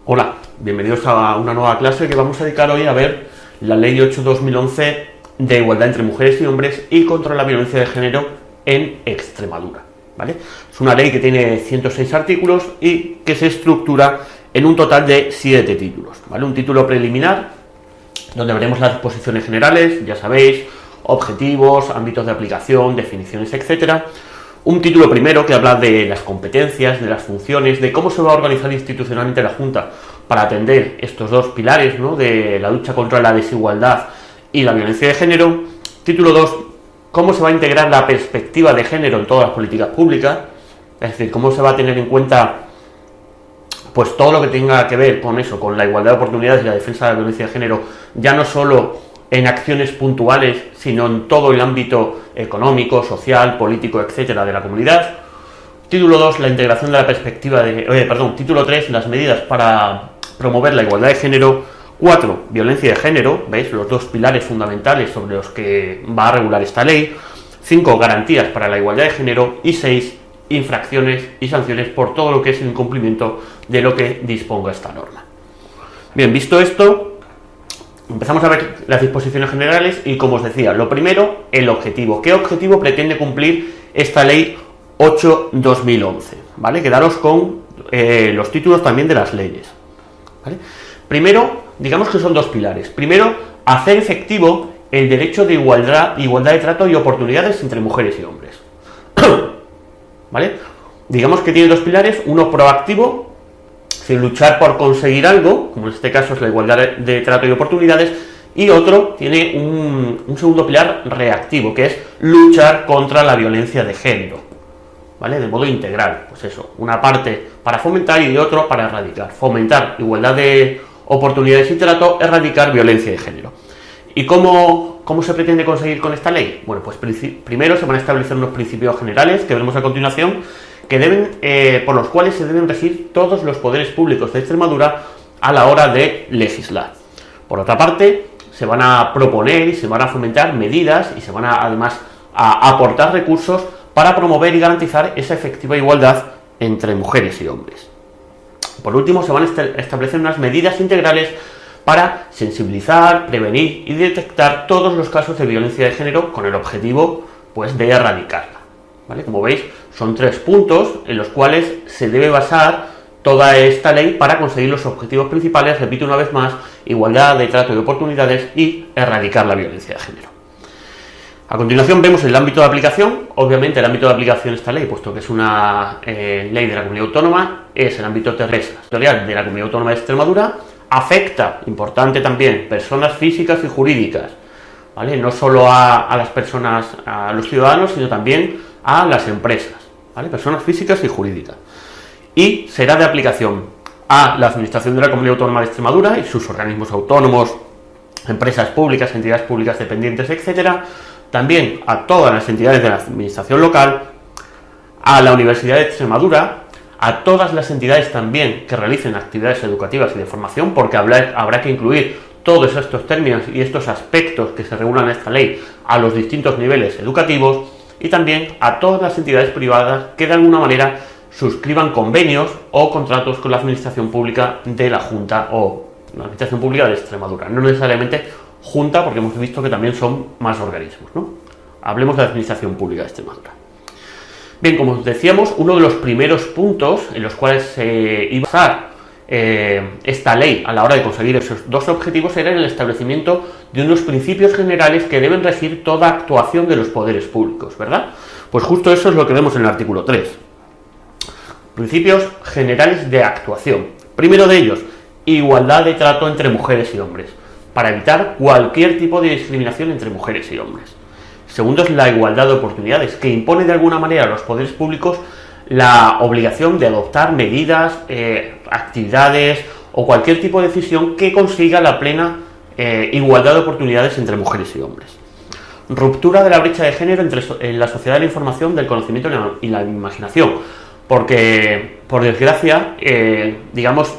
Hola, bienvenidos a una nueva clase que vamos a dedicar hoy a ver la Ley 8/2011 de igualdad entre mujeres y hombres y contra la violencia de género en Extremadura, ¿vale? Es una ley que tiene 106 artículos y que se estructura en un total de 7 títulos, ¿vale? Un título preliminar, donde veremos las disposiciones generales, ya sabéis, objetivos, ámbitos de aplicación, definiciones, etcétera. Un título primero que habla de las competencias, de las funciones, de cómo se va a organizar institucionalmente la Junta para atender estos dos pilares, ¿no?, de la lucha contra la desigualdad y la violencia de género. Título 2, cómo se va a integrar la perspectiva de género en todas las políticas públicas, es decir, cómo se va a tener en cuenta pues todo lo que tenga que ver con eso, con la igualdad de oportunidades y la defensa de la violencia de género, ya no solo en acciones puntuales, sino en todo el ámbito económico, social, político, etcétera, de la comunidad. Título 2, la integración de la perspectiva de... Título 3, las medidas para promover la igualdad de género. 4, violencia de género, ¿veis? Los dos pilares fundamentales sobre los que va a regular esta ley. 5, garantías para la igualdad de género. Y 6, infracciones y sanciones por todo lo que es el incumplimiento de lo que disponga esta norma. Bien, visto esto, empezamos a ver las disposiciones generales y, como os decía, lo primero, el objetivo. ¿Qué objetivo pretende cumplir esta ley 8/2011? ¿Vale? Quedaros con los títulos también de las leyes, ¿vale? Primero, digamos que son dos pilares. Primero, hacer efectivo el derecho de igualdad de trato y oportunidades entre mujeres y hombres. ¿Vale? Digamos que tiene dos pilares, uno proactivo, luchar por conseguir algo, como en este caso es la igualdad de trato y oportunidades, y otro tiene un segundo pilar reactivo, que es luchar contra la violencia de género, ¿vale? De modo integral, pues eso, una parte para fomentar y otro para erradicar. Fomentar igualdad de oportunidades y trato, erradicar violencia de género. ¿Y cómo se pretende conseguir con esta ley? Bueno, pues primero se van a establecer unos principios generales que veremos a continuación, que por los cuales se deben regir todos los poderes públicos de Extremadura a la hora de legislar. Por otra parte, se van a proponer y se van a fomentar medidas y se van además a aportar recursos para promover y garantizar esa efectiva igualdad entre mujeres y hombres. Por último, se van a establecer unas medidas integrales para sensibilizar, prevenir y detectar todos los casos de violencia de género con el objetivo, pues, de erradicarla, ¿vale? Como veis, son 3 puntos en los cuales se debe basar toda esta ley para conseguir los objetivos principales, repito una vez más, igualdad de trato y oportunidades y erradicar la violencia de género. A continuación vemos el ámbito de aplicación. Obviamente el ámbito de aplicación de esta ley, puesto que es una ley de la Comunidad Autónoma, es el ámbito territorial de la Comunidad Autónoma de Extremadura. Afecta, importante también, personas físicas y jurídicas, ¿vale? No solo a las personas, a los ciudadanos, sino también a las empresas, ¿vale? Personas físicas y jurídicas. Y será de aplicación a la Administración de la Comunidad Autónoma de Extremadura y sus organismos autónomos, empresas públicas, entidades públicas dependientes, etcétera. También a todas las entidades de la administración local, a la Universidad de Extremadura, a todas las entidades también que realicen actividades educativas y de formación, porque habrá que incluir todos estos términos y estos aspectos que se regulan en esta ley a los distintos niveles educativos, y también a todas las entidades privadas que de alguna manera suscriban convenios o contratos con la administración pública de la Junta o la administración pública de Extremadura. No necesariamente Junta, porque hemos visto que también son más organismos, ¿no? Hablemos de la administración pública de Extremadura. Bien, como os decíamos, uno de los primeros puntos en los cuales se iba a basar esta ley a la hora de conseguir esos dos objetivos era el establecimiento de unos principios generales que deben regir toda actuación de los poderes públicos, ¿verdad? Pues justo eso es lo que vemos en el artículo 3. Principios generales de actuación. Primero de ellos, igualdad de trato entre mujeres y hombres, para evitar cualquier tipo de discriminación entre mujeres y hombres. Segundo es la igualdad de oportunidades, que impone de alguna manera a los poderes públicos la obligación de adoptar medidas, actividades o cualquier tipo de decisión que consiga la plena igualdad de oportunidades entre mujeres y hombres. Ruptura de la brecha de género en la sociedad de la información, del conocimiento y la imaginación, porque, por desgracia, digamos,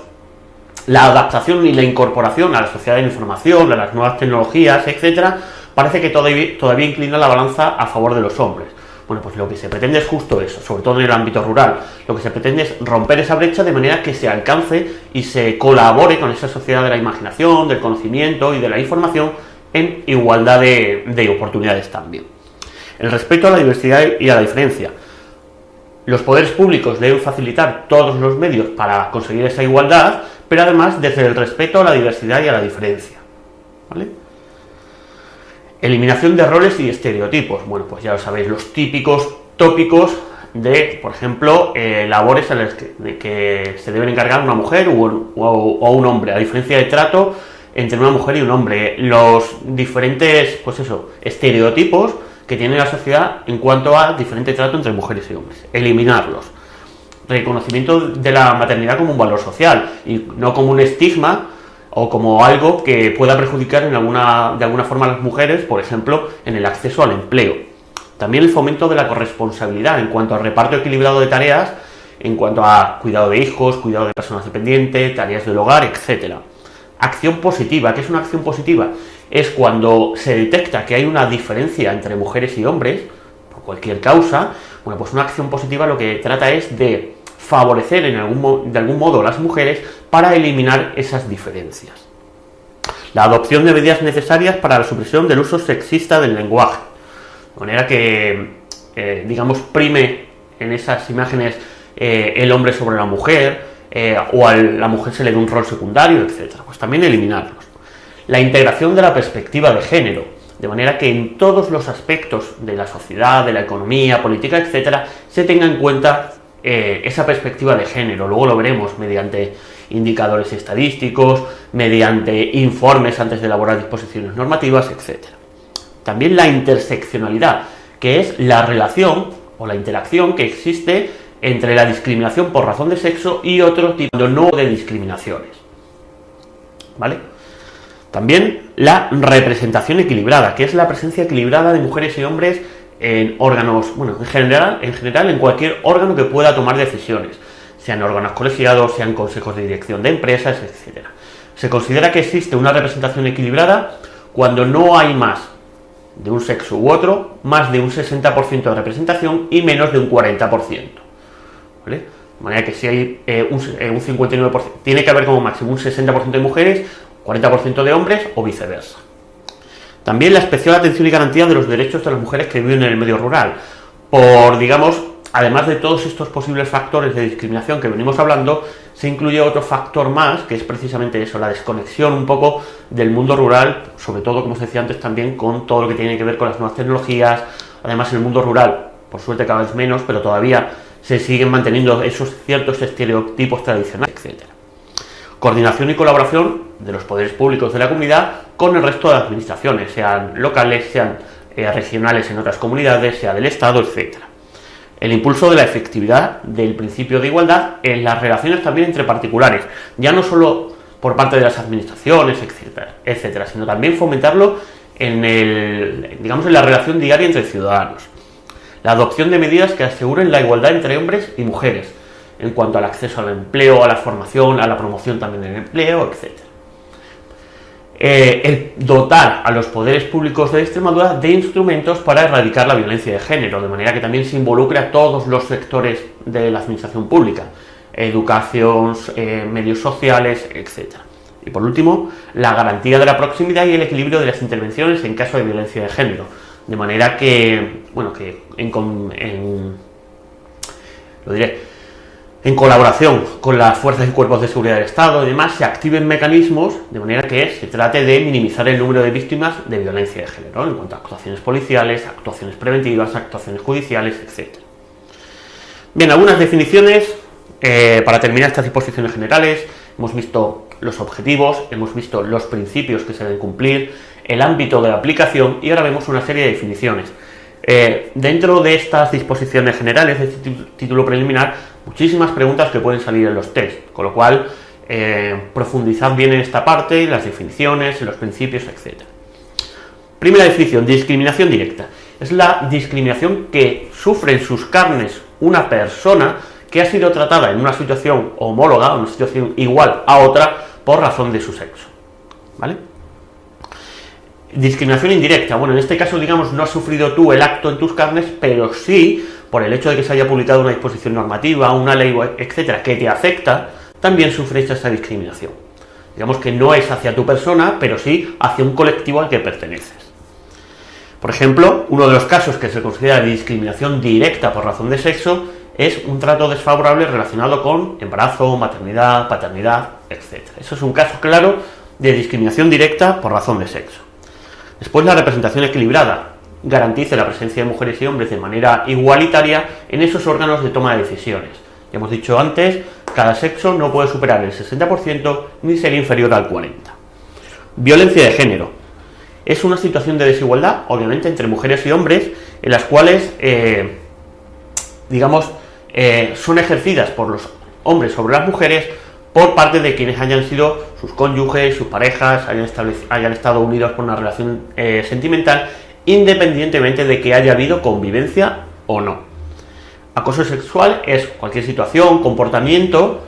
la adaptación y la incorporación a la sociedad de la información, a las nuevas tecnologías, etcétera, parece que todavía inclina la balanza a favor de los hombres. Bueno, pues lo que se pretende es justo eso, sobre todo en el ámbito rural. Lo que se pretende es romper esa brecha de manera que se alcance y se colabore con esa sociedad de la imaginación, del conocimiento y de la información en igualdad de oportunidades también. El respeto a la diversidad y a la diferencia. Los poderes públicos deben facilitar todos los medios para conseguir esa igualdad, pero además desde el respeto a la diversidad y a la diferencia, ¿vale? Eliminación de roles y estereotipos. Bueno, pues ya lo sabéis, los típicos tópicos de, por ejemplo, labores en las que se deben encargar una mujer o un hombre, a diferencia de trato entre una mujer y un hombre. Los diferentes, pues eso, estereotipos que tiene la sociedad en cuanto a diferente trato entre mujeres y hombres. Eliminarlos. Reconocimiento de la maternidad como un valor social y no como un estigma o como algo que pueda perjudicar de alguna forma a las mujeres, por ejemplo, en el acceso al empleo. También el fomento de la corresponsabilidad en cuanto al reparto equilibrado de tareas, en cuanto a cuidado de hijos, cuidado de personas dependientes, tareas del hogar, etc. Acción positiva. ¿Qué es una acción positiva? Es cuando se detecta que hay una diferencia entre mujeres y hombres, por cualquier causa. Bueno, pues una acción positiva lo que trata es de favorecer de algún modo a las mujeres para eliminar esas diferencias. La adopción de medidas necesarias para la supresión del uso sexista del lenguaje, de manera que, digamos, prime en esas imágenes el hombre sobre la mujer, o a la mujer se le dé un rol secundario, etc. Pues también eliminarlos. La integración de la perspectiva de género, de manera que en todos los aspectos de la sociedad, de la economía, política, etc., se tenga en cuenta esa perspectiva de género. Luego lo veremos mediante indicadores estadísticos, mediante informes antes de elaborar disposiciones normativas, etc. También la interseccionalidad, que es la relación o la interacción que existe entre la discriminación por razón de sexo y otro tipo de discriminaciones, ¿vale? También la representación equilibrada, que es la presencia equilibrada de mujeres y hombres en órganos, bueno, en general en cualquier órgano que pueda tomar decisiones, sean órganos colegiados, sean consejos de dirección de empresas, etc. Se considera que existe una representación equilibrada cuando no hay más de un sexo u otro, más de un 60% de representación y menos de un 40%, ¿vale? De manera que si hay un 59%, tiene que haber como máximo un 60% de mujeres, 40% de hombres o viceversa. También la especial atención y garantía de los derechos de las mujeres que viven en el medio rural. Por, digamos, además de todos estos posibles factores de discriminación que venimos hablando, se incluye otro factor más, que es precisamente eso, la desconexión un poco del mundo rural, sobre todo, como os decía antes, también con todo lo que tiene que ver con las nuevas tecnologías. Además, en el mundo rural, por suerte cada vez menos, pero todavía se siguen manteniendo esos ciertos estereotipos tradicionales, etc. Coordinación y colaboración de los poderes públicos de la comunidad con el resto de las administraciones, sean locales, sean regionales en otras comunidades, sea del Estado, etc. El impulso de la efectividad del principio de igualdad en las relaciones también entre particulares, ya no solo por parte de las administraciones, etcétera, sino también fomentarlo en la relación diaria entre ciudadanos. La adopción de medidas que aseguren la igualdad entre hombres y mujeres, en cuanto al acceso al empleo, a la formación, a la promoción también del empleo, etc. El dotar a los poderes públicos de Extremadura de instrumentos para erradicar la violencia de género, de manera que también se involucre a todos los sectores de la administración pública, educación, medios sociales, etc. Y por último, la garantía de la proximidad y el equilibrio de las intervenciones en caso de violencia de género, de manera que, bueno, que en colaboración con las fuerzas y cuerpos de seguridad del Estado y demás, se activen mecanismos de manera que se trate de minimizar el número de víctimas de violencia de género, en cuanto a actuaciones policiales, actuaciones preventivas, actuaciones judiciales, etc. Bien, algunas definiciones para terminar estas disposiciones generales. Hemos visto los objetivos, hemos visto los principios que se deben cumplir, el ámbito de la aplicación y ahora vemos una serie de definiciones. Dentro de estas disposiciones generales, de este título preliminar, muchísimas preguntas que pueden salir en los test, con lo cual profundizad bien en esta parte, en las definiciones, en los principios, etc. Primera definición, discriminación directa. Es la discriminación que sufre en sus carnes una persona que ha sido tratada en una situación homóloga, una situación igual a otra, por razón de su sexo, ¿vale? Discriminación indirecta. Bueno, en este caso, digamos, no has sufrido tú el acto en tus carnes, pero sí, por el hecho de que se haya publicado una disposición normativa, una ley, etcétera, que te afecta, también sufres esa discriminación. Digamos que no es hacia tu persona, pero sí hacia un colectivo al que perteneces. Por ejemplo, uno de los casos que se considera discriminación directa por razón de sexo es un trato desfavorable relacionado con embarazo, maternidad, paternidad, etc. Eso es un caso claro de discriminación directa por razón de sexo. Después, la representación equilibrada garantice la presencia de mujeres y hombres de manera igualitaria en esos órganos de toma de decisiones. Ya hemos dicho antes, cada sexo no puede superar el 60% ni ser inferior al 40%. Violencia de género. Es una situación de desigualdad, obviamente, entre mujeres y hombres, en las cuales, son ejercidas por los hombres sobre las mujeres por parte de quienes hayan sido sus cónyuges, sus parejas, hayan estado unidos por una relación sentimental, independientemente de que haya habido convivencia o no. Acoso sexual es cualquier situación, comportamiento,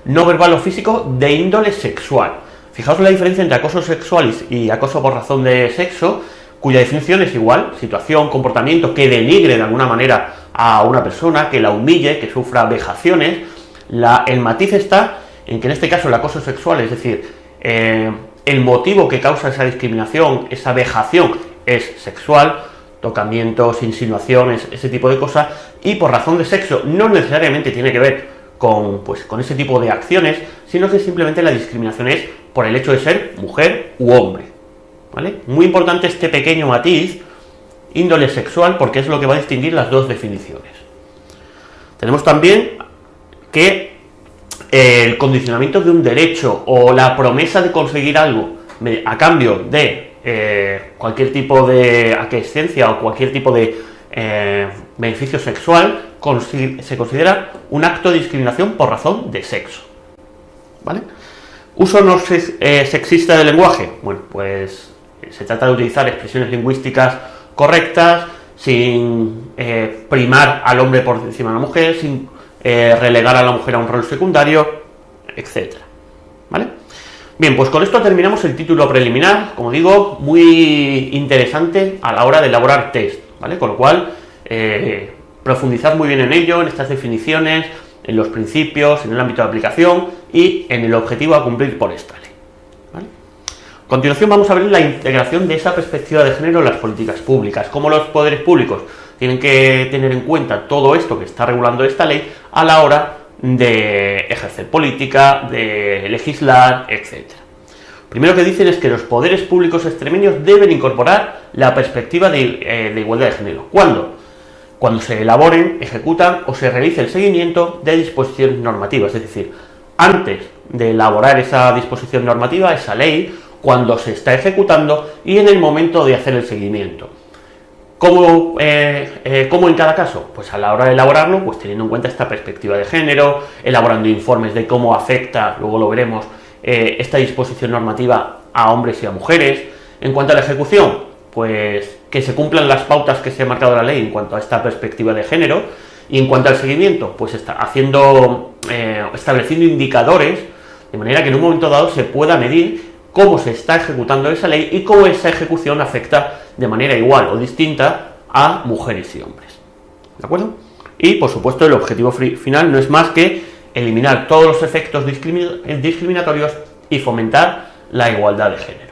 no verbal o físico de índole sexual. Fijaos la diferencia entre acoso sexual y acoso por razón de sexo, cuya definición es igual: situación, comportamiento que denigre de alguna manera a una persona, que la humille, que sufra vejaciones. El matiz está en que en este caso el acoso sexual, es decir, el motivo que causa esa discriminación, esa vejación, es sexual, tocamientos, insinuaciones, ese tipo de cosas, y por razón de sexo no necesariamente tiene que ver con ese tipo de acciones, sino que simplemente la discriminación es por el hecho de ser mujer u hombre, ¿vale? Muy importante este pequeño matiz, índole sexual, porque es lo que va a distinguir las dos definiciones. Tenemos también que el condicionamiento de un derecho o la promesa de conseguir algo a cambio de cualquier tipo de aquiescencia o cualquier tipo de beneficio sexual se considera un acto de discriminación por razón de sexo, ¿vale? Uso no sexista del lenguaje. Bueno, pues se trata de utilizar expresiones lingüísticas correctas, sin primar al hombre por encima de la mujer, sin relegar a la mujer a un rol secundario, etc. ¿Vale? Bien, pues con esto terminamos el título preliminar, como digo, muy interesante a la hora de elaborar test, ¿vale? Con lo cual, profundizad muy bien en ello, en estas definiciones, en los principios, en el ámbito de aplicación y en el objetivo a cumplir por esta ley, ¿vale? A continuación vamos a ver la integración de esa perspectiva de género en las políticas públicas, cómo los poderes públicos tienen que tener en cuenta todo esto que está regulando esta ley a la hora de ejercer política, de legislar, etc. Primero que dicen es que los poderes públicos extremeños deben incorporar la perspectiva de igualdad de género. ¿Cuándo? Cuando se elaboren, ejecutan o se realice el seguimiento de disposiciones normativas, es decir, antes de elaborar esa disposición normativa, esa ley, cuando se está ejecutando y en el momento de hacer el seguimiento. ¿Cómo en cada caso? Pues a la hora de elaborarlo, pues teniendo en cuenta esta perspectiva de género, elaborando informes de cómo afecta, luego lo veremos, esta disposición normativa a hombres y a mujeres. En cuanto a la ejecución, pues que se cumplan las pautas que se ha marcado la ley en cuanto a esta perspectiva de género, y en cuanto al seguimiento, pues estableciendo indicadores de manera que en un momento dado se pueda medir cómo se está ejecutando esa ley y cómo esa ejecución afecta de manera igual o distinta a mujeres y hombres, ¿de acuerdo? Y por supuesto el objetivo final no es más que eliminar todos los efectos discriminatorios y fomentar la igualdad de género.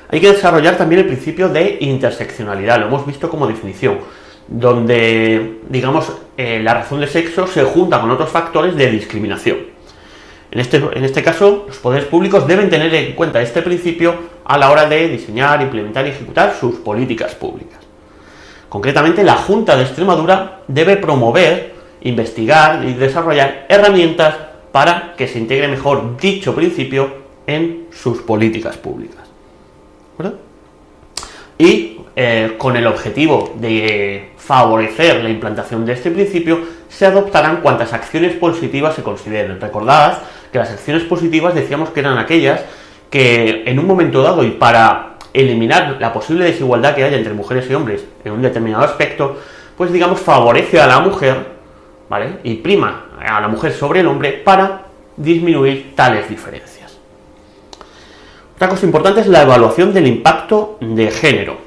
Hay que desarrollar también el principio de interseccionalidad, lo hemos visto como definición, donde, digamos, la razón de sexo se junta con otros factores de discriminación. En este caso, los poderes públicos deben tener en cuenta este principio a la hora de diseñar, implementar y ejecutar sus políticas públicas. Concretamente, la Junta de Extremadura debe promover, investigar y desarrollar herramientas para que se integre mejor dicho principio en sus políticas públicas, ¿verdad? Y con el objetivo de favorecer la implantación de este principio, se adoptarán cuantas acciones positivas se consideren. Recordad que las acciones positivas decíamos que eran aquellas que en un momento dado y para eliminar la posible desigualdad que haya entre mujeres y hombres en un determinado aspecto, pues digamos favorece a la mujer, ¿vale? Y prima a la mujer sobre el hombre para disminuir tales diferencias. Otra cosa importante es la evaluación del impacto de género,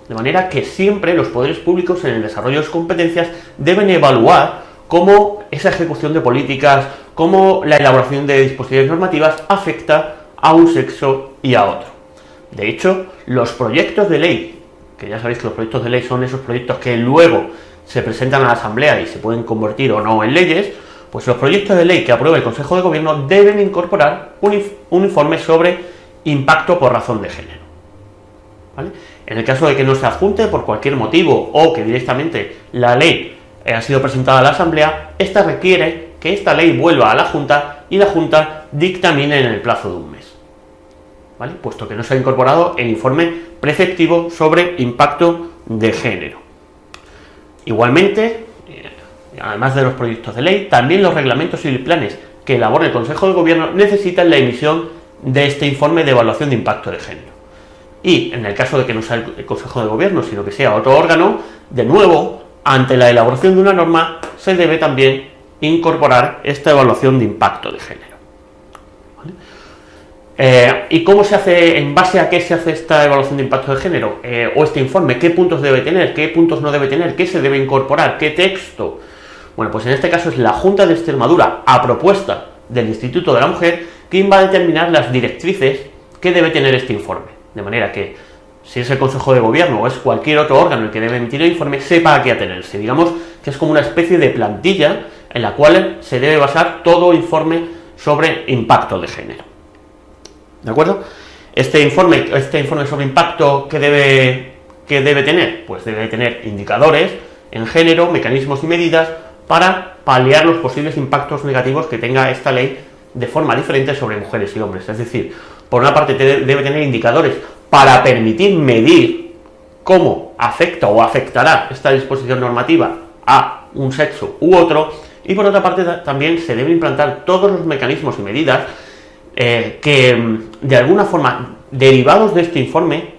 de manera que siempre los poderes públicos en el desarrollo de sus competencias deben evaluar cómo esa ejecución de políticas, cómo la elaboración de disposiciones normativas afecta a un sexo y a otro. De hecho, los proyectos de ley, que ya sabéis que los proyectos de ley son esos proyectos que luego se presentan a la Asamblea y se pueden convertir o no en leyes, pues los proyectos de ley que aprueba el Consejo de Gobierno deben incorporar un informe sobre impacto por razón de género. ¿Vale? En el caso de que no se adjunte por cualquier motivo o que directamente la ley ha sido presentada a la Asamblea, esta requiere que esta ley vuelva a la Junta y la Junta dictamine en el plazo de un mes, ¿vale? Puesto que no se ha incorporado el informe preceptivo sobre impacto de género. Igualmente, además de los proyectos de ley, también los reglamentos y planes que elabora el Consejo de Gobierno necesitan la emisión de este informe de evaluación de impacto de género. Y en el caso de que no sea el Consejo de Gobierno, sino que sea otro órgano, de nuevo, ante la elaboración de una norma, se debe también incorporar esta evaluación de impacto de género. ¿Vale? ¿Y cómo se hace, en base a qué se hace esta evaluación de impacto de género? O este informe, ¿qué puntos debe tener? ¿Qué puntos no debe tener? ¿Qué se debe incorporar? ¿Qué texto? Bueno, pues en este caso es la Junta de Extremadura, a propuesta del Instituto de la Mujer, quien va a determinar las directrices que debe tener este informe. De manera que, si es el Consejo de Gobierno o es cualquier otro órgano el que debe emitir el informe, sepa a qué atenerse. Digamos que es como una especie de plantilla en la cual se debe basar todo informe sobre impacto de género. ¿De acuerdo? Este informe sobre impacto, ¿qué debe tener? Pues debe tener indicadores en género, mecanismos y medidas para paliar los posibles impactos negativos que tenga esta ley de forma diferente sobre mujeres y hombres. Es decir, por una parte debe tener indicadores para permitir medir cómo afecta o afectará esta disposición normativa a un sexo u otro, y por otra parte también se deben implantar todos los mecanismos y medidas que de alguna forma, derivados de este informe,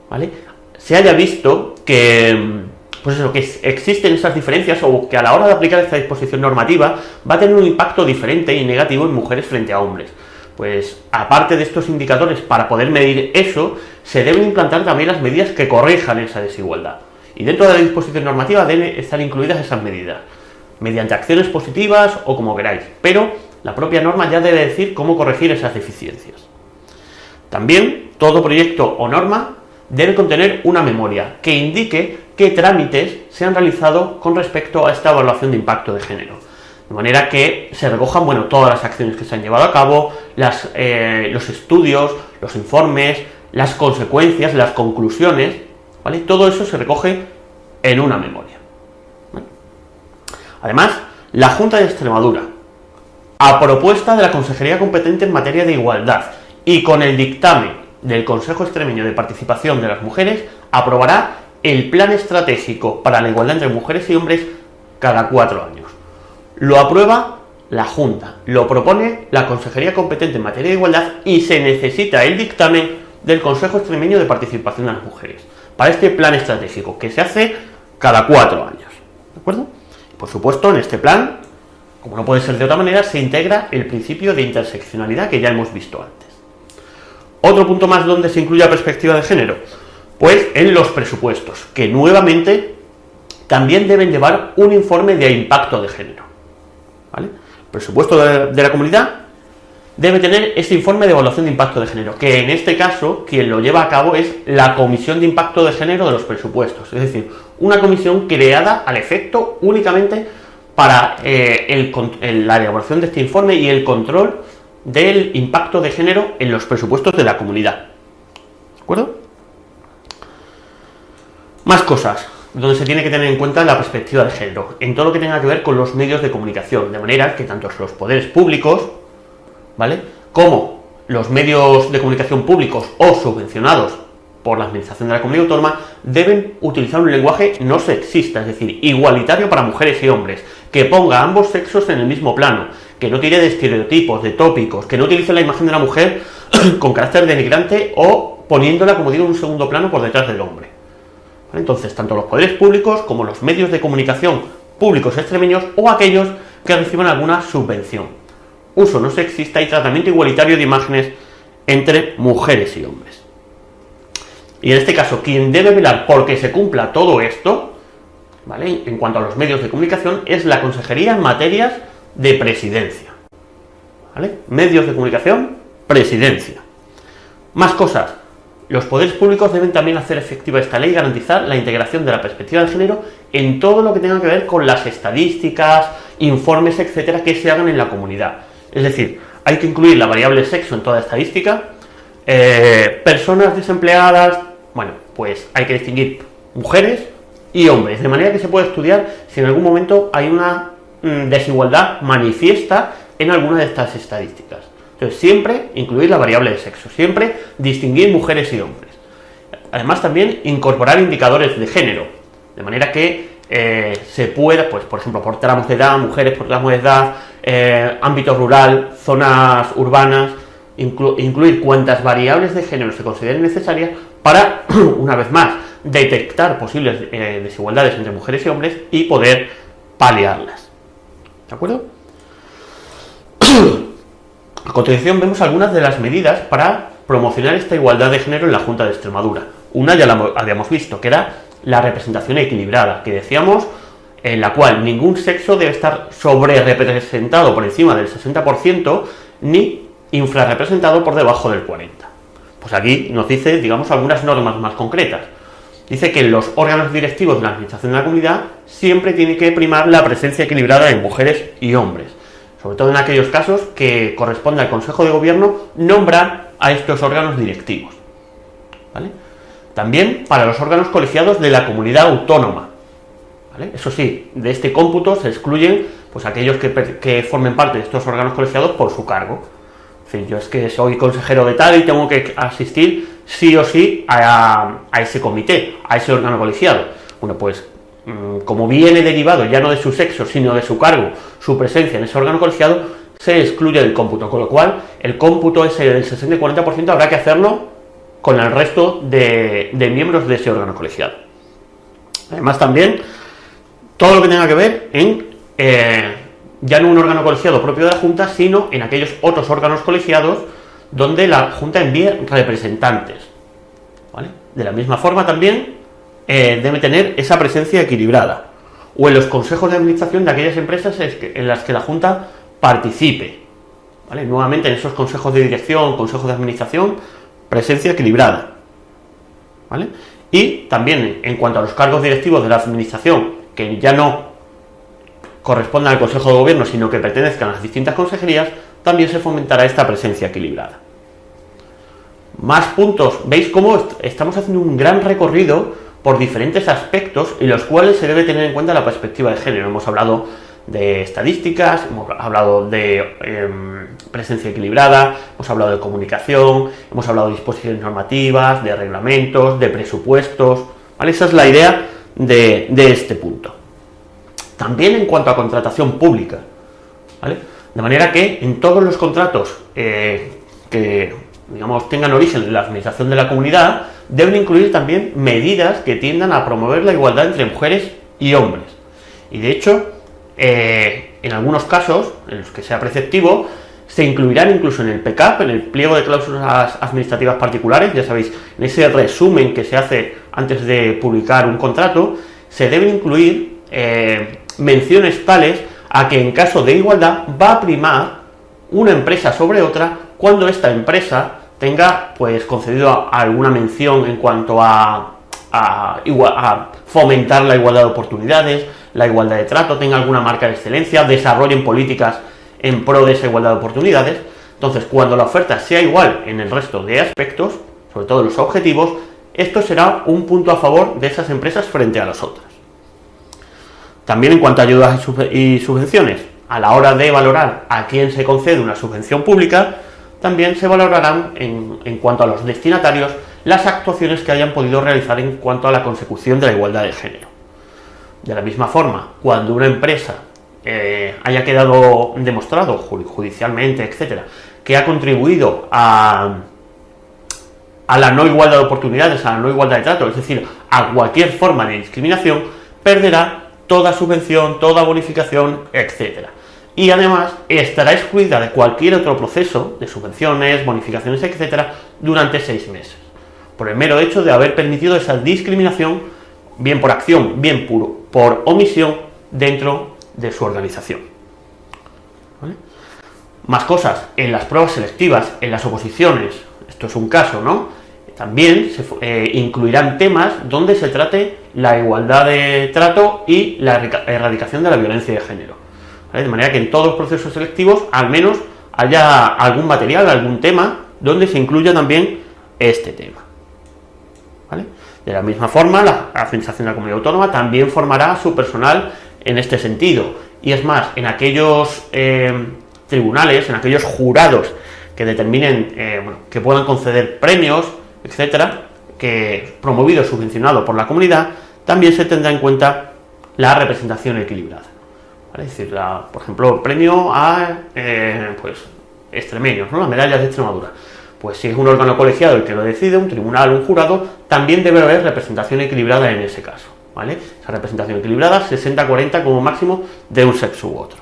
¿vale?, se haya visto que, pues eso, que existen esas diferencias o que a la hora de aplicar esta disposición normativa va a tener un impacto diferente y negativo en mujeres frente a hombres. Pues aparte de estos indicadores, para poder medir eso, se deben implantar también las medidas que corrijan esa desigualdad. Y dentro de la disposición normativa deben estar incluidas esas medidas, mediante acciones positivas o como queráis, pero la propia norma ya debe decir cómo corregir esas deficiencias. También, todo proyecto o norma debe contener una memoria que indique qué trámites se han realizado con respecto a esta evaluación de impacto de género. De manera que se recojan, bueno, todas las acciones que se han llevado a cabo, los estudios, los informes, las consecuencias, las conclusiones, ¿vale? Todo eso se recoge en una memoria, ¿vale? Además, la Junta de Extremadura, a propuesta de la Consejería competente en materia de igualdad y con el dictamen del Consejo Extremeño de Participación de las Mujeres, aprobará el Plan Estratégico para la Igualdad entre Mujeres y Hombres cada 4 años. Lo aprueba la Junta, lo propone la Consejería competente en materia de igualdad y se necesita el dictamen del Consejo Extremeño de Participación de las Mujeres para este plan estratégico, que se hace cada 4 años. ¿De acuerdo? Por supuesto, en este plan, como no puede ser de otra manera, se integra el principio de interseccionalidad que ya hemos visto antes. Otro punto más donde se incluye la perspectiva de género, pues en los presupuestos, que nuevamente también deben llevar un informe de impacto de género. ¿Vale? El presupuesto de la comunidad debe tener este informe de evaluación de impacto de género, que en este caso quien lo lleva a cabo es la Comisión de Impacto de Género de los Presupuestos, es decir, una comisión creada al efecto únicamente para la elaboración de este informe y el control del impacto de género en los presupuestos de la comunidad. ¿De acuerdo? Más cosas donde se tiene que tener en cuenta la perspectiva de género, en todo lo que tenga que ver con los medios de comunicación, de manera que tanto los poderes públicos, ¿vale?, como los medios de comunicación públicos o subvencionados por la Administración de la Comunidad Autónoma deben utilizar un lenguaje no sexista, es decir, igualitario para mujeres y hombres, que ponga a ambos sexos en el mismo plano, que no tire de estereotipos, de tópicos, que no utilice la imagen de la mujer con carácter denigrante o poniéndola, como digo, en un segundo plano por detrás del hombre. Entonces, tanto los poderes públicos como los medios de comunicación públicos extremeños o aquellos que reciban alguna subvención. Uso no sexista y tratamiento igualitario de imágenes entre mujeres y hombres. Y en este caso, quien debe velar por que se cumpla todo esto, ¿vale?, en cuanto a los medios de comunicación, es la Consejería en materias de presidencia. ¿Vale? Medios de comunicación, presidencia. Más cosas. Los poderes públicos deben también hacer efectiva esta ley y garantizar la integración de la perspectiva de género en todo lo que tenga que ver con las estadísticas, informes, etcétera, que se hagan en la comunidad. Es decir, hay que incluir la variable sexo en toda estadística, personas desempleadas, bueno, pues hay que distinguir mujeres y hombres, de manera que se puede estudiar si en algún momento hay una desigualdad manifiesta en alguna de estas estadísticas. Entonces, siempre incluir la variable de sexo, siempre distinguir mujeres y hombres. Además, también incorporar indicadores de género, de manera que se pueda, pues, por ejemplo, por tramos de edad, mujeres por tramos de edad, ámbito rural, zonas urbanas, incluir cuantas variables de género se consideren necesarias para, una vez más, detectar posibles desigualdades entre mujeres y hombres y poder paliarlas. ¿De acuerdo? A continuación vemos algunas de las medidas para promocionar esta igualdad de género en la Junta de Extremadura. Una ya la habíamos visto, que era la representación equilibrada, que decíamos en la cual ningún sexo debe estar sobre representado por encima del 60% ni infrarrepresentado por debajo del 40%. Pues aquí nos dice, digamos, algunas normas más concretas. Dice que en los órganos directivos de la administración de la comunidad siempre tiene que primar la presencia equilibrada de mujeres y hombres, sobre todo en aquellos casos que corresponde al Consejo de Gobierno nombrar a estos órganos directivos. ¿Vale? También para los órganos colegiados de la comunidad autónoma. ¿Vale? Eso sí, de este cómputo se excluyen pues aquellos que formen parte de estos órganos colegiados por su cargo. Es decir, yo es que soy consejero de tal y tengo que asistir sí o sí a ese comité, a ese órgano colegiado. Bueno, pues como viene derivado ya no de su sexo, sino de su cargo, su presencia en ese órgano colegiado, se excluye del cómputo, con lo cual el cómputo ese del 60 y 40% habrá que hacerlo con el resto de miembros de ese órgano colegiado. Además también, todo lo que tenga que ver en ya no un órgano colegiado propio de la Junta, sino en aquellos otros órganos colegiados donde la Junta envíe representantes. ¿Vale? De la misma forma también debe tener esa presencia equilibrada, o en los consejos de administración de aquellas empresas en las que la Junta participe. ¿Vale? Nuevamente en esos consejos de dirección, consejos de administración, presencia equilibrada. ¿Vale? Y también en cuanto a los cargos directivos de la administración, que ya no correspondan al Consejo de Gobierno, sino que pertenezcan a las distintas consejerías, también se fomentará esta presencia equilibrada. Más puntos. ¿Veis cómo estamos haciendo un gran recorrido por diferentes aspectos en los cuales se debe tener en cuenta la perspectiva de género? Hemos hablado de estadísticas, hemos hablado de presencia equilibrada, hemos hablado de comunicación, hemos hablado de disposiciones normativas, de reglamentos, de presupuestos. ¿Vale? Esa es la idea de este punto. También en cuanto a contratación pública, ¿vale? De manera que en todos los contratos que, digamos, tengan origen en la administración de la comunidad, deben incluir también medidas que tiendan a promover la igualdad entre mujeres y hombres. Y de hecho, en algunos casos, en los que sea preceptivo, se incluirán incluso en el PCAP, en el pliego de cláusulas administrativas particulares, ya sabéis, en ese resumen que se hace antes de publicar un contrato, se deben incluir menciones tales a que en caso de igualdad va a primar una empresa sobre otra cuando esta empresa tenga pues concedido alguna mención en cuanto a fomentar la igualdad de oportunidades, la igualdad de trato, tenga alguna marca de excelencia, desarrollen políticas en pro de esa igualdad de oportunidades. Entonces, cuando la oferta sea igual en el resto de aspectos, sobre todo los objetivos, esto será un punto a favor de esas empresas frente a las otras. También en cuanto a ayudas y subvenciones, a la hora de valorar a quién se concede una subvención pública, también se valorarán en cuanto a los destinatarios las actuaciones que hayan podido realizar en cuanto a la consecución de la igualdad de género. De la misma forma, cuando una empresa haya quedado demostrado judicialmente, etcétera, que ha contribuido a la no igualdad de oportunidades, a la no igualdad de trato, es decir, a cualquier forma de discriminación, perderá toda subvención, toda bonificación, etcétera. y además estará excluida de cualquier otro proceso de subvenciones, bonificaciones, etcétera, durante 6 meses, por el mero hecho de haber permitido esa discriminación, bien por acción, bien por omisión, dentro de su organización. ¿Vale? Más cosas, en las pruebas selectivas, en las oposiciones, esto es un caso, ¿no? También se incluirán temas donde se trate la igualdad de trato y la erradicación de la violencia de género, ¿vale? De manera que en todos los procesos selectivos al menos haya algún material, algún tema donde se incluya también este tema, ¿vale? De la misma forma, la Administración de la Comunidad Autónoma también formará su personal en este sentido, y es más, en aquellos tribunales, en aquellos jurados que determinen, que puedan conceder premios, etcétera, que promovido o subvencionado por la comunidad, también se tendrá en cuenta la representación equilibrada, ¿vale? Es decir, por ejemplo, premio a extremeños, ¿no? Las medallas de Extremadura. Pues si es un órgano colegiado el que lo decide, un tribunal, un jurado, también debe haber representación equilibrada en ese caso, ¿vale? Esa representación equilibrada, 60-40 como máximo, de un sexo u otro.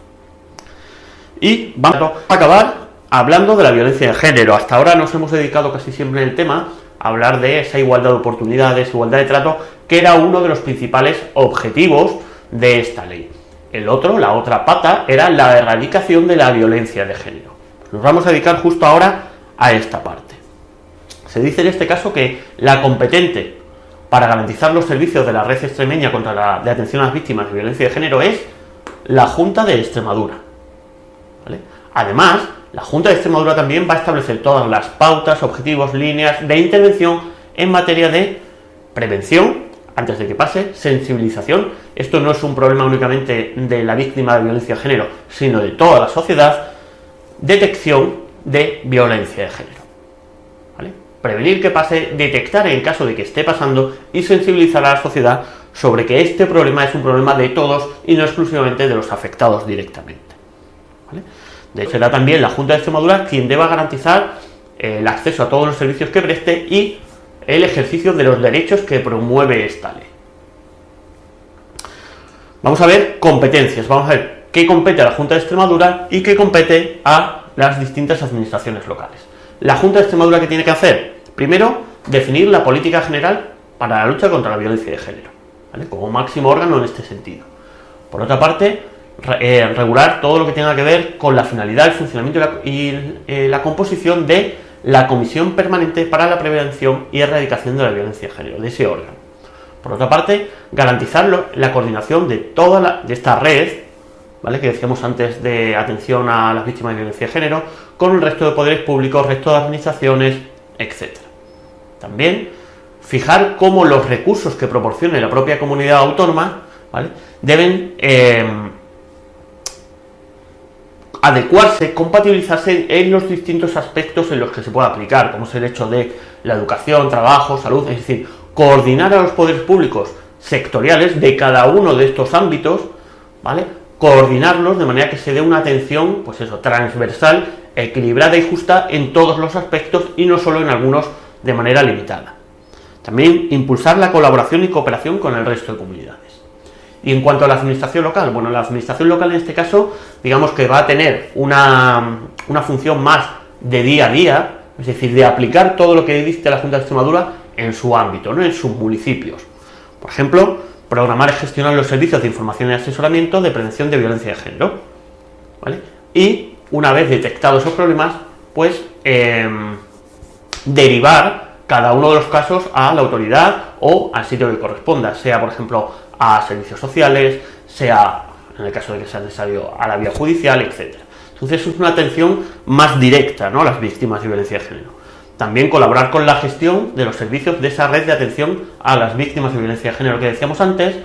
Y vamos a acabar hablando de la violencia de género. Hasta ahora nos hemos dedicado casi siempre en el tema a hablar de esa igualdad de oportunidades, igualdad de trato, que era uno de los principales objetivos de esta ley. La otra pata, era la erradicación de la violencia de género. Nos vamos a dedicar justo ahora a esta parte. Se dice en este caso que la competente para garantizar los servicios de la red extremeña de atención a las víctimas de violencia de género es la Junta de Extremadura, ¿vale? Además, la Junta de Extremadura también va a establecer todas las pautas, objetivos, líneas de intervención en materia de prevención, antes de que pase, sensibilización. Esto no es un problema únicamente de la víctima de violencia de género, sino de toda la sociedad. Detección de violencia de género, ¿vale? Prevenir que pase, detectar en caso de que esté pasando y sensibilizar a la sociedad sobre que este problema es un problema de todos y no exclusivamente de los afectados directamente, ¿vale? De hecho, será también la Junta de Extremadura quien deba garantizar el acceso a todos los servicios que preste y el ejercicio de los derechos que promueve esta ley. Vamos a ver competencias, vamos a ver qué compete a la Junta de Extremadura y qué compete a las distintas administraciones locales. La Junta de Extremadura, ¿qué tiene que hacer? Primero, definir la política general para la lucha contra la violencia de género, ¿vale? Como máximo órgano en este sentido. Por otra parte, regular todo lo que tenga que ver con la finalidad, el funcionamiento y la composición de la Comisión Permanente para la Prevención y Erradicación de la Violencia de Género, de ese órgano. Por otra parte, garantizar la coordinación de toda esta red, ¿vale?, que decíamos antes, de atención a las víctimas de violencia de género, con el resto de poderes públicos, resto de administraciones, etc. También fijar cómo los recursos que proporcione la propia comunidad autónoma, ¿vale?, deben adecuarse, compatibilizarse en los distintos aspectos en los que se pueda aplicar, como es el hecho de la educación, trabajo, salud, es decir, coordinar a los poderes públicos sectoriales de cada uno de estos ámbitos, ¿vale?, coordinarlos de manera que se dé una atención, pues eso, transversal, equilibrada y justa en todos los aspectos y no solo en algunos de manera limitada. También impulsar la colaboración y cooperación con el resto de comunidades. Y en cuanto a la administración local, bueno, la administración local en este caso, digamos que va a tener una función más de día a día, es decir, de aplicar todo lo que dicte la Junta de Extremadura en su ámbito, ¿no?, en sus municipios. Por ejemplo, programar y gestionar los servicios de información y asesoramiento de prevención de violencia de género, ¿vale? Y una vez detectados esos problemas, pues derivar cada uno de los casos a la autoridad o al sitio que corresponda, sea, por ejemplo, a servicios sociales, sea, en el caso de que sea necesario, a la vía judicial, etc. Entonces es una atención más directa, ¿no?, a las víctimas de violencia de género. También colaborar con la gestión de los servicios de esa red de atención a las víctimas de violencia de género que decíamos antes,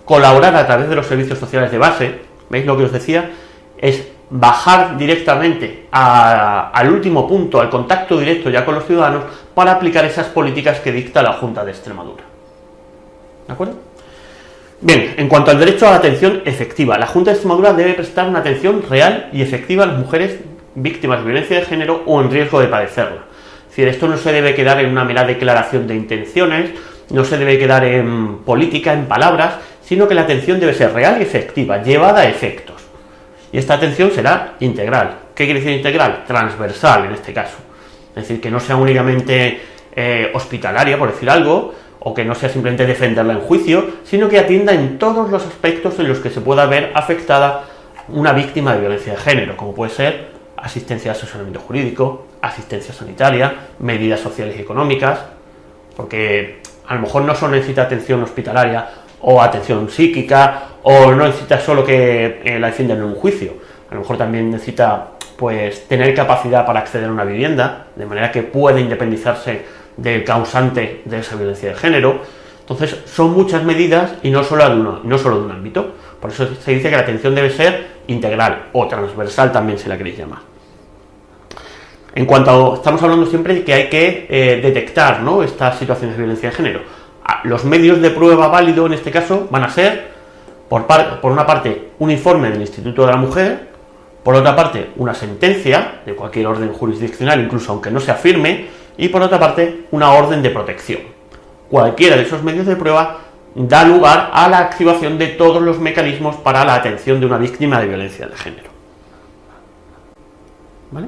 colaborar a través de los servicios sociales de base, ¿veis lo que os decía? Es bajar directamente al último punto, al contacto directo ya con los ciudadanos, para aplicar esas políticas que dicta la Junta de Extremadura. ¿De acuerdo? Bien, en cuanto al derecho a la atención efectiva, la Junta de Extremadura debe prestar una atención real y efectiva a las mujeres víctimas de violencia de género o en riesgo de padecerla. Es decir, esto no se debe quedar en una mera declaración de intenciones, no se debe quedar en política, en palabras, sino que la atención debe ser real y efectiva, llevada a efectos. Y esta atención será integral. ¿Qué quiere decir integral? Transversal, en este caso. Es decir, que no sea únicamente hospitalaria, por decir algo, o que no sea simplemente defenderla en juicio, sino que atienda en todos los aspectos en los que se pueda ver afectada una víctima de violencia de género, como puede ser asistencia de asesoramiento jurídico, asistencia sanitaria, medidas sociales y económicas, porque a lo mejor no solo necesita atención hospitalaria o atención psíquica, o no necesita solo que la defiendan en un juicio, a lo mejor también necesita pues tener capacidad para acceder a una vivienda, de manera que pueda independizarse del causante de esa violencia de género. Entonces son muchas medidas y no solo de un ámbito. Por eso se dice que la atención debe ser integral o transversal, también si la queréis llamar. En cuanto estamos hablando siempre de que hay que detectar, ¿no?, estas situaciones de violencia de género. Los medios de prueba válido en este caso van a ser, por una parte, un informe del Instituto de la Mujer, por otra parte, una sentencia de cualquier orden jurisdiccional, incluso aunque no sea firme, y por otra parte, una orden de protección. Cualquiera de esos medios de prueba da lugar a la activación de todos los mecanismos para la atención de una víctima de violencia de género. ¿Vale?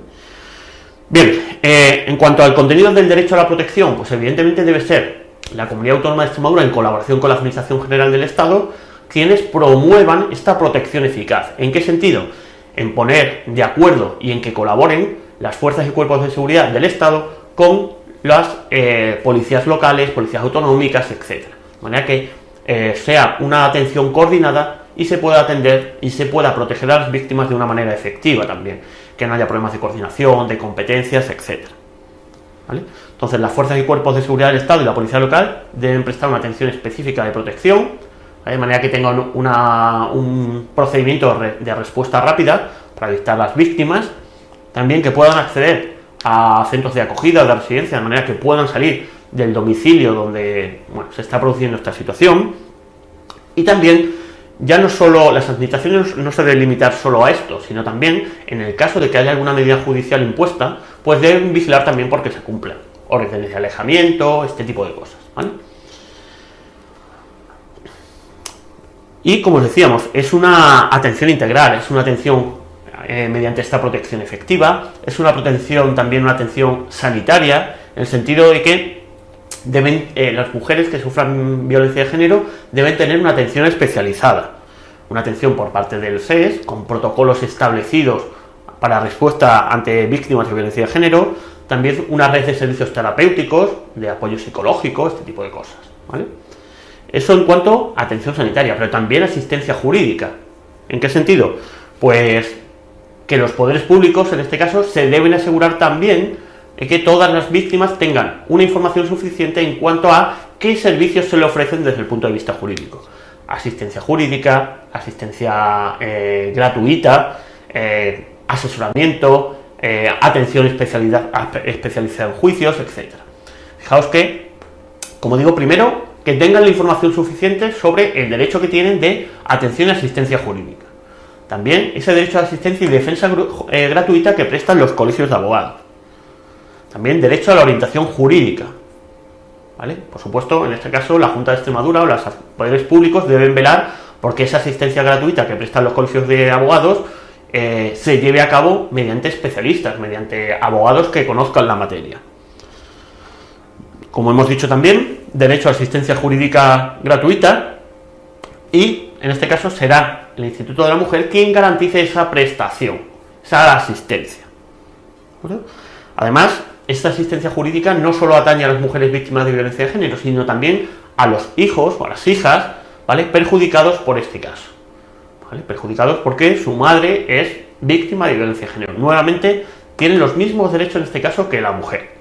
Bien, en cuanto al contenido del derecho a la protección, pues evidentemente debe ser la Comunidad Autónoma de Extremadura, en colaboración con la Administración General del Estado, quienes promuevan esta protección eficaz. ¿En qué sentido? En poner de acuerdo y en que colaboren las fuerzas y cuerpos de seguridad del Estado con las policías locales, policías autonómicas, etc. De manera que sea una atención coordinada y se pueda atender y se pueda proteger a las víctimas de una manera efectiva también, que no haya problemas de coordinación, de competencias, etc. ¿Vale? Entonces las fuerzas y cuerpos de seguridad del Estado y la policía local deben prestar una atención específica de protección, de manera que tengan un procedimiento de respuesta rápida para evitar las víctimas, también que puedan acceder a centros de acogida o de residencia, de manera que puedan salir del domicilio donde se está produciendo esta situación. Y también, ya no solo las administraciones no se deben limitar solo a esto, sino también, en el caso de que haya alguna medida judicial impuesta, pues deben vigilar también porque se cumplan órdenes de alejamiento, este tipo de cosas, ¿vale? Y como os decíamos, es una atención integral, es una atención mediante esta protección efectiva, es una protección también, una atención sanitaria, en el sentido de que las mujeres que sufran violencia de género deben tener una atención especializada, una atención por parte del SES, con protocolos establecidos para respuesta ante víctimas de violencia de género, también una red de servicios terapéuticos, de apoyo psicológico, este tipo de cosas, ¿vale? Eso en cuanto a atención sanitaria, pero también asistencia jurídica. ¿En qué sentido? Pues que los poderes públicos, en este caso, se deben asegurar también de que todas las víctimas tengan una información suficiente en cuanto a qué servicios se le ofrecen desde el punto de vista jurídico. Asistencia jurídica, asistencia gratuita, asesoramiento, atención especializada en juicios, etc. Fijaos que, como digo, primero, que tengan la información suficiente sobre el derecho que tienen de atención y asistencia jurídica. También ese derecho a asistencia y defensa gratuita que prestan los colegios de abogados. También derecho a la orientación jurídica, ¿vale? Por supuesto, en este caso, la Junta de Extremadura o los poderes públicos deben velar porque esa asistencia gratuita que prestan los colegios de abogados se lleve a cabo mediante especialistas, mediante abogados que conozcan la materia. Como hemos dicho también, derecho a asistencia jurídica gratuita, y en este caso será el Instituto de la Mujer quien garantice esa prestación, esa asistencia. ¿Vale? Además, esta asistencia jurídica no solo atañe a las mujeres víctimas de violencia de género, sino también a los hijos o a las hijas, ¿vale?, perjudicados por este caso, ¿vale? Perjudicados porque su madre es víctima de violencia de género. Nuevamente, tienen los mismos derechos en este caso que la mujer.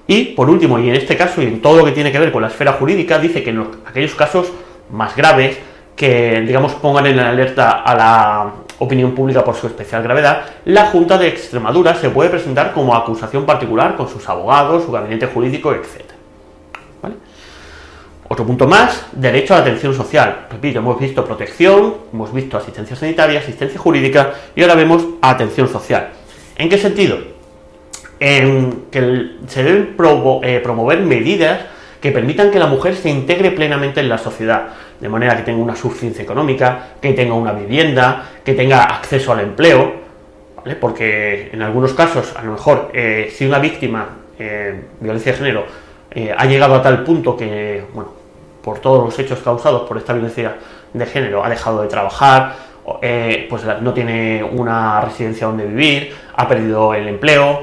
Y, por último, y en este caso y en todo lo que tiene que ver con la esfera jurídica, dice que en aquellos casos más graves, que, digamos, pongan en alerta a la opinión pública por su especial gravedad, la Junta de Extremadura se puede presentar como acusación particular con sus abogados, su gabinete jurídico, etc. ¿Vale? Otro punto más, derecho a la atención social. Repito, hemos visto protección, hemos visto asistencia sanitaria, asistencia jurídica, y ahora vemos atención social. ¿En qué sentido? En que se deben promover medidas que permitan que la mujer se integre plenamente en la sociedad, de manera que tenga una suficiencia económica, que tenga una vivienda, que tenga acceso al empleo, ¿vale? Porque en algunos casos, a lo mejor, si una víctima de violencia de género ha llegado a tal punto que, bueno, por todos los hechos causados por esta violencia de género, ha dejado de trabajar, pues no tiene una residencia donde vivir, ha perdido el empleo,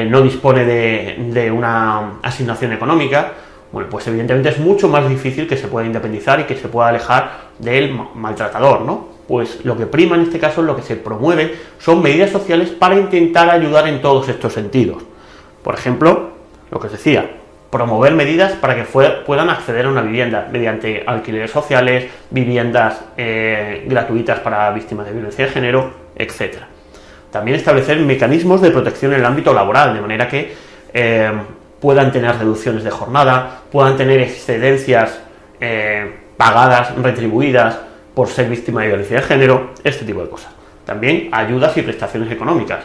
no dispone de una asignación económica, bueno, pues evidentemente es mucho más difícil que se pueda independizar y que se pueda alejar del maltratador, ¿no? Pues lo que prima en este caso, lo que se promueve, son medidas sociales para intentar ayudar en todos estos sentidos. Por ejemplo, lo que os decía, promover medidas para que puedan acceder a una vivienda mediante alquileres sociales, viviendas gratuitas para víctimas de violencia de género, etc. También establecer mecanismos de protección en el ámbito laboral, de manera que puedan tener reducciones de jornada, puedan tener excedencias pagadas, retribuidas por ser víctima de violencia de género, este tipo de cosas. También ayudas y prestaciones económicas,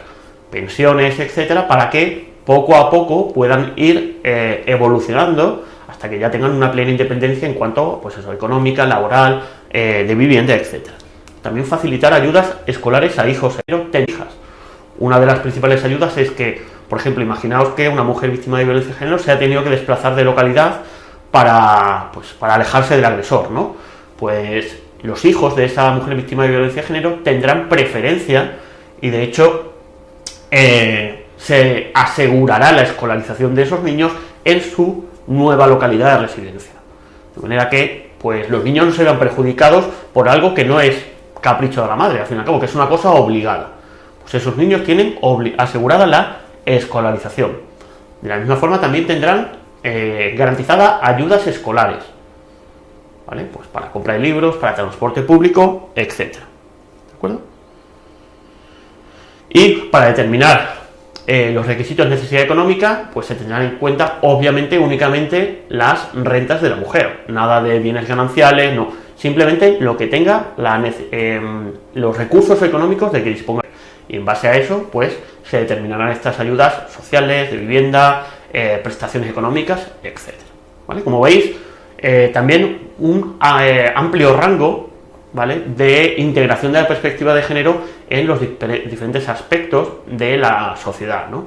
pensiones, etcétera, para que poco a poco puedan ir evolucionando hasta que ya tengan una plena independencia en cuanto, pues eso, económica, laboral, de vivienda, etcétera. También facilitar ayudas escolares a hijos e hijas. Una de las principales ayudas es que, por ejemplo, imaginaos que una mujer víctima de violencia de género se ha tenido que desplazar de localidad para alejarse del agresor, ¿no? Pues los hijos de esa mujer víctima de violencia de género tendrán preferencia y, de hecho, se asegurará la escolarización de esos niños en su nueva localidad de residencia. De manera que, pues, los niños no serán perjudicados por algo que no es capricho de la madre, al fin y al cabo, que es una cosa obligada. Pues esos niños tienen asegurada la escolarización. De la misma forma también tendrán garantizada ayudas escolares, ¿vale? Pues para compra de libros, para transporte público, etc. ¿De acuerdo? Y para determinar los requisitos de necesidad económica, pues se tendrán en cuenta, obviamente, únicamente las rentas de la mujer, nada de bienes gananciales, no, simplemente lo que tenga los recursos económicos de que disponga. Y en base a eso, pues se determinarán estas ayudas sociales, de vivienda, prestaciones económicas, etc. ¿Vale? Como veis, también un amplio rango, ¿vale?, de integración de la perspectiva de género en los diferentes aspectos de la sociedad, ¿no?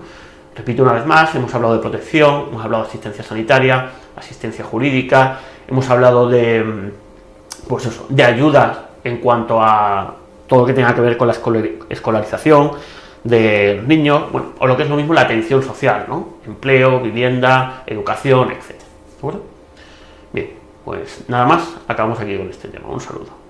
Repito una vez más, hemos hablado de protección, hemos hablado de asistencia sanitaria, asistencia jurídica, hemos hablado de, pues eso, de ayudas en cuanto a todo lo que tenga que ver con la escolarización de los niños, bueno, o lo que es lo mismo, la atención social, ¿no? Empleo, vivienda, educación, etc. ¿De acuerdo? Bien, pues nada más, acabamos aquí con este tema. Un saludo.